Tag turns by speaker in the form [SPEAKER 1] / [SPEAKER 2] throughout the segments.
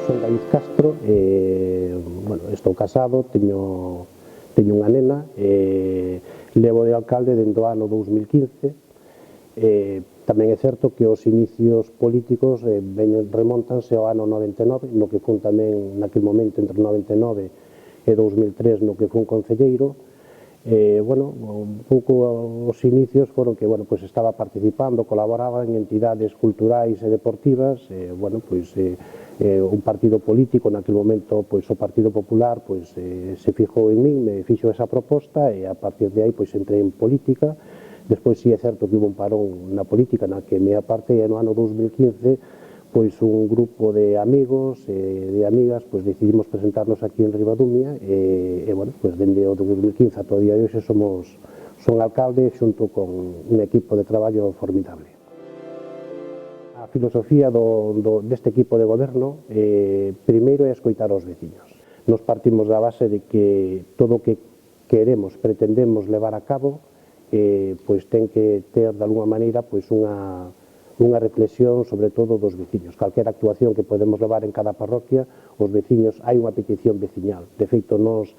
[SPEAKER 1] Son David Castro, estou casado, teño unha nena, levo de alcalde dende o ano 2015. Tamén é certo que os inicios políticos remontanse ao ano 99, no que fun tamén naquele momento entre 99 e 2003 no que fun concelleiro. Un pouco os inicios foron que estaba participando, colaboraba en entidades culturais e deportivas, un partido político naquele momento, o Partido Popular, se fijou en min, me fixo esa proposta e a partir de aí entrei en política. Despois sí é certo que hubo un parón na política na que me apartei e no ano 2015 un grupo de amigos e de amigas decidimos presentarnos aquí en Ribadumia e dende o 2015 ata o día de hoxe son alcalde xunto con un equipo de traballo formidable. A filosofía deste equipo de goberno primeiro é escoitar aos veciños. Nos partimos da base de que todo o que queremos, pretendemos levar a cabo ten que ter de alguma maneira unha reflexión sobre todo dos veciños. Calquera actuación que podemos levar en cada parroquia, os veciños, hai unha petición veciñal. De feito, nos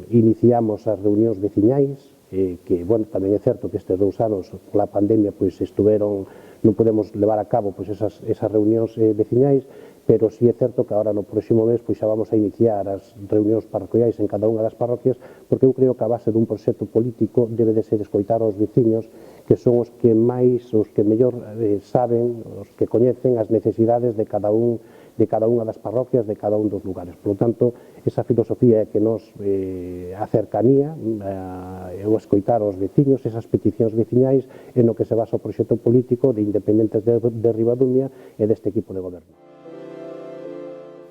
[SPEAKER 1] iniciamos as reunións veciñais, que tamén é certo que estes 2 anos pola pandemia estuveron, non podemos levar a cabo esas reunións veciñais, pero sí é certo que agora no próximo mes xa vamos a iniciar as reunións parroquiais en cada unha das parroquias, porque eu creo que a base dun proxecto político debe de ser escoitar aos veciños, que son os que mellor saben, os que coñecen as necesidades de cada unha das parroquias, de cada un dos lugares. Por lo tanto, esa filosofía é que a cercanía, o escoitar aos veciños, esas peticións veciñais, é no que se basa o proxecto político de Independentes de Ribadumia e deste equipo de goberno.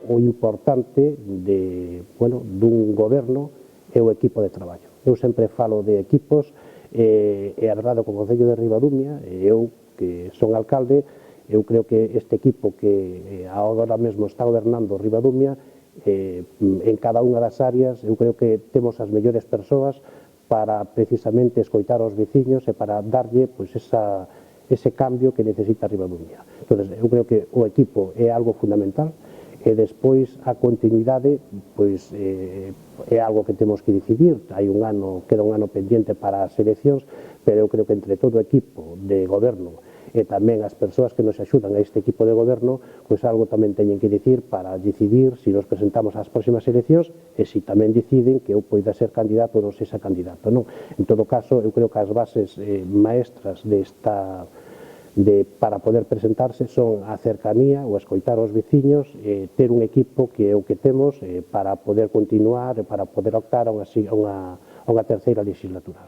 [SPEAKER 1] O importante dun goberno é o equipo de traballo. Eu sempre falo de equipos e a verdade, co Concello de Ribadumia, eu que son alcalde, eu creo que este equipo que agora mesmo está gobernando Ribadumia, en cada unha das áreas, eu creo que temos as mellores persoas para precisamente escoitar aos veciños e para darlle ese cambio que necesita Ribadumia. Entón, eu creo que o equipo é algo fundamental e despois a continuidade é algo que temos que decidir. Queda un ano pendiente para as eleccións, pero eu creo que entre todo o equipo de goberno e tamén as persoas que nos axudan a este equipo de goberno, algo tamén teñen que dicir para decidir se nos presentamos ás próximas eleccións e se tamén deciden que eu poida ser candidato ou non sexa candidato. En todo caso, eu creo que as bases maestras para poder presentarse son a cercanía, o escoitar aos veciños, ter un equipo que é o que temos para poder continuar e para poder optar a unha terceira legislatura.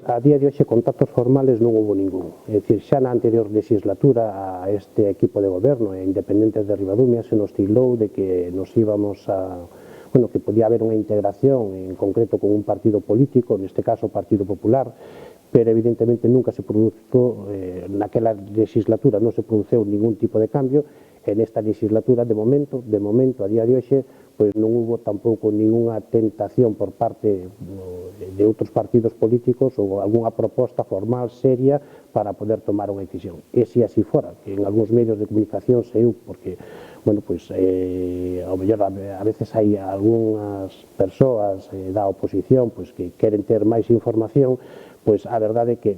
[SPEAKER 1] A día de hoxe, contactos formales non houve ningún. É dicir, xa na anterior legislatura a este equipo de goberno e Independentes de Ribadumia se nos tildou de que nos íbamos que podía haber unha integración en concreto con un partido político, neste caso o Partido Popular, pero evidentemente nunca se produzou, naquela legislatura non se produceu ningún tipo de cambio, e nesta legislatura, de momento, a día de hoxe, non hubo tampouco ninguna tentación por parte de outros partidos políticos ou algunha proposta formal, seria, para poder tomar unha decisión. E se así fora, que en algúns medios de comunicación saiu, porque, ao mellor a veces hai algunhas persoas da oposición que queren ter máis información, a verdade é que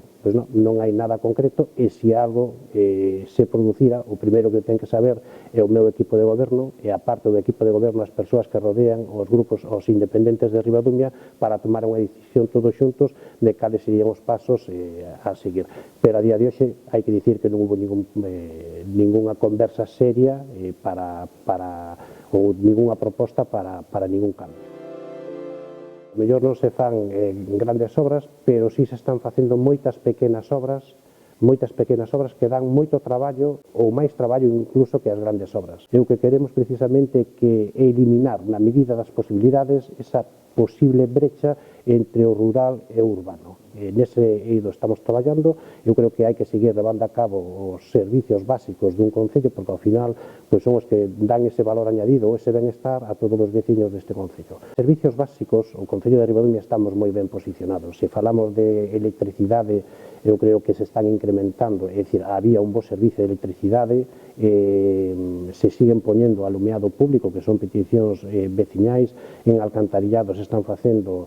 [SPEAKER 1] non hai nada concreto e se algo se producira, o primeiro que ten que saber é o meu equipo de goberno e a parte do equipo de goberno as persoas que rodean os grupos, os Independentes de Ribadumia, para tomar unha decisión todos xuntos de cales serían os pasos a seguir. Pero a día de hoxe hai que dicir que non houve ninguna conversa seria ou ninguna proposta para ningún cambio. A mellor non se fan grandes obras, pero sí se están facendo moitas pequenas obras que dan moito traballo, ou máis traballo incluso que as grandes obras. E o que queremos precisamente é eliminar, na medida das posibilidades, esa posible brecha entre o rural e o urbano. Nese eido estamos traballando. Eu creo que hai que seguir levando a cabo os servicios básicos dun concello, porque ao final pois son os que dan ese valor añadido ou ese benestar a todos os veciños deste concello. Servicios básicos, o Concello de Ribadumia estamos moi ben posicionados. Se falamos de electricidade, eu creo que se están incrementando, é dicir, había un bo servicio de electricidade, se siguen poñendo alumeado público, que son peticións veciñais, en alcantarillados están facendo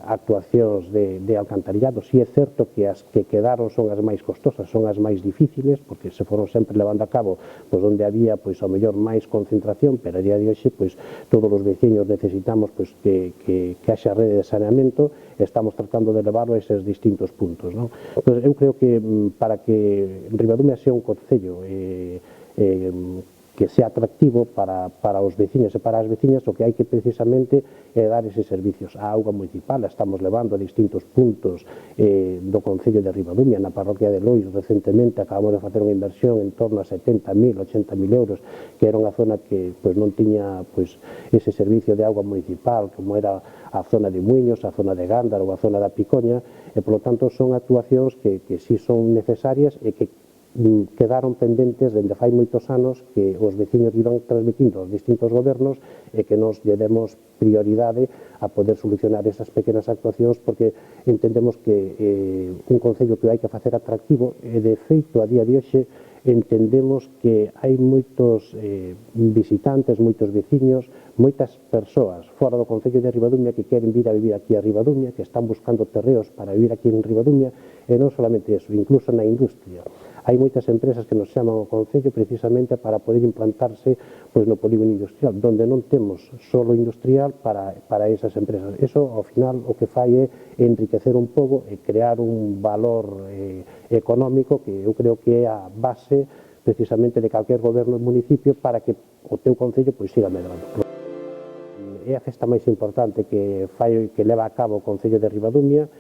[SPEAKER 1] actuacións de alcantarillado. Si é certo que as que quedaron son as máis costosas, son as máis difíciles, porque se foron sempre levando a cabo pois onde había pois ao mellor máis concentración, pero a día de hoxe pois todos os veciños necesitamos pois que haxa rede de saneamento, estamos tratando de levarlo a eses distintos puntos, non? Pois eu creo que para que Ribadumia sea un concello que sea atractivo para os veciños e para as veciñas, o que hai que precisamente é dar eses servicios. A auga municipal a estamos levando a distintos puntos do Concello de Ribadumia. Na parroquia de Lois recentemente acabamos de facer unha inversión en torno a 70.000, 80.000 euros, que era unha zona que pois non tiña pois ese servicio de auga municipal, como era a zona de Muiños, a zona de Gándaro ou a zona da Picoña, e polo tanto son actuacións que si son necesarias e que quedaron pendentes dende fai moitos anos, que os veciños iban transmitindo aos distintos gobernos e que nos lle demos prioridade a poder solucionar esas pequenas actuacións, porque entendemos que un concello que hai que facer atractivo, e de feito a día de hoxe entendemos que hai moitos visitantes, moitos veciños, moitas persoas fora do Concello de Ribadumia que queren vir a vivir aquí a Ribadumia, que están buscando terreos para vivir aquí en Ribadumia, e non solamente eso, incluso na industria. Hai moitas empresas que nos chaman ao Concello precisamente para poder implantarse pois no polígono industrial, donde non temos solo industrial para esas empresas. Eso, ao final, o que fai é enriquecer un pouco e crear un valor económico que eu creo que é a base precisamente de calquer goberno do municipio para que o teu Concello pois siga medrando. É a festa máis importante que leva a cabo o Concello de Ribadumia.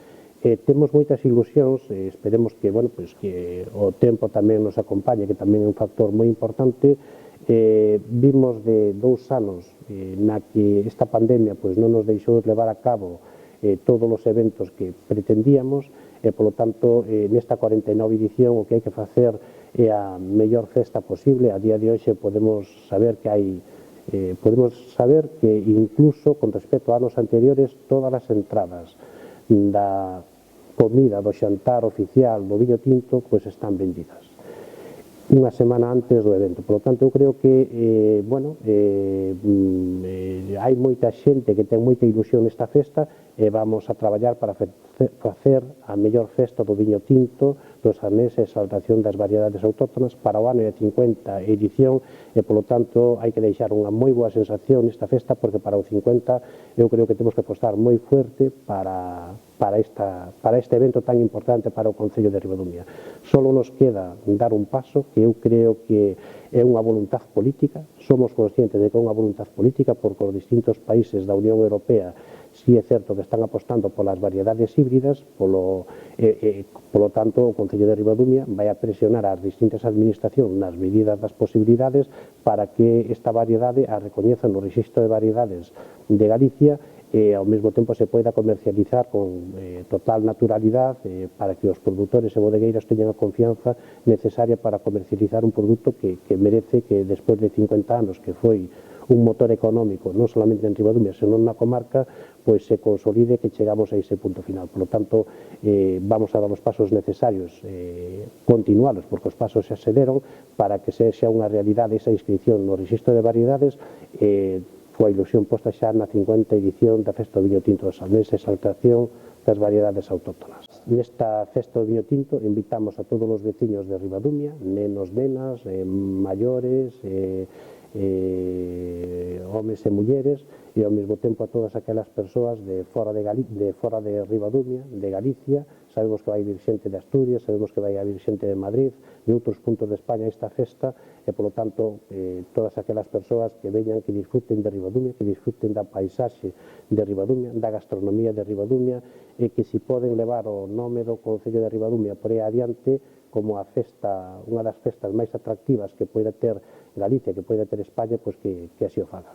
[SPEAKER 1] Temos moitas ilusións, esperemos que, bueno, pois, que o tempo tamén nos acompañe, que tamén é un factor moi importante. Vimos de 2 anos na que esta pandemia pois non nos deixou levar a cabo todos os eventos que pretendíamos, e polo tanto nesta 49 edición o que hai que facer é a mellor festa posible. A día de hoxe podemos saber que incluso con respecto a anos anteriores todas as entradas da comida, do xantar oficial, do viño tinto, pois están vendidas unha semana antes do evento. Por lo tanto, eu creo que hai moita xente que ten moita ilusión nesta festa, e vamos a traballar para facer a mellor festa do viño tinto, dos anés e exaltación das variedades autóctonas para o ano de 50 edición, e polo tanto hai que deixar unha moi boa sensación nesta festa, porque para o 50 eu creo que temos que apostar moi fuerte para este evento tan importante para o Concello de Ribadumia. Solo nos queda dar un paso que eu creo que é unha voluntad política. Somos conscientes de que é unha voluntad política, porque os distintos países da Unión Europea si é certo que están apostando polas variedades híbridas, polo tanto o Concello de Ribadumia vai a presionar as distintas administracións nas medidas das posibilidades para que esta variedade a recoñeza no Rexistro de Variedades de Galicia e ao mesmo tempo se poida comercializar con total naturalidade para que os produtores e bodegueiras teñan a confianza necesaria para comercializar un produto que merece, que despois de 50 anos que foi un motor económico non solamente en Ribadumia, senón na comarca, pois se consolide, que chegamos a ese punto final. Por lo tanto, vamos a dar os pasos necesarios, continualos, porque os pasos xa se deron, para que sexa unha realidade esa inscripción no Rexistro de Variedades, coa ilusión posta xa na 50 edición da Festa do Viño Tinto dos Salnés, exaltación das variedades autóctonas. Nesta Festa do Viño Tinto invitamos a todos os veciños de Ribadumia, nenos, nenas, maiores, homes e mulleres, e ao mesmo tempo a todas aquelas persoas de fora de Ribadumia, de Galicia. Sabemos que vai vir xente de Asturias, sabemos que vai vir xente de Madrid, de outros puntos de España esta festa, e polo tanto todas aquelas persoas que veñan, que disfruten de Ribadumia, que disfruten da paisaxe de Ribadumia, da gastronomía de Ribadumia, e que si poden levar o nome do Concello de Ribadumia por aí adiante como a festa, unha das festas máis atractivas que poida ter Galicia, que poida ter España, pois que así o fagan.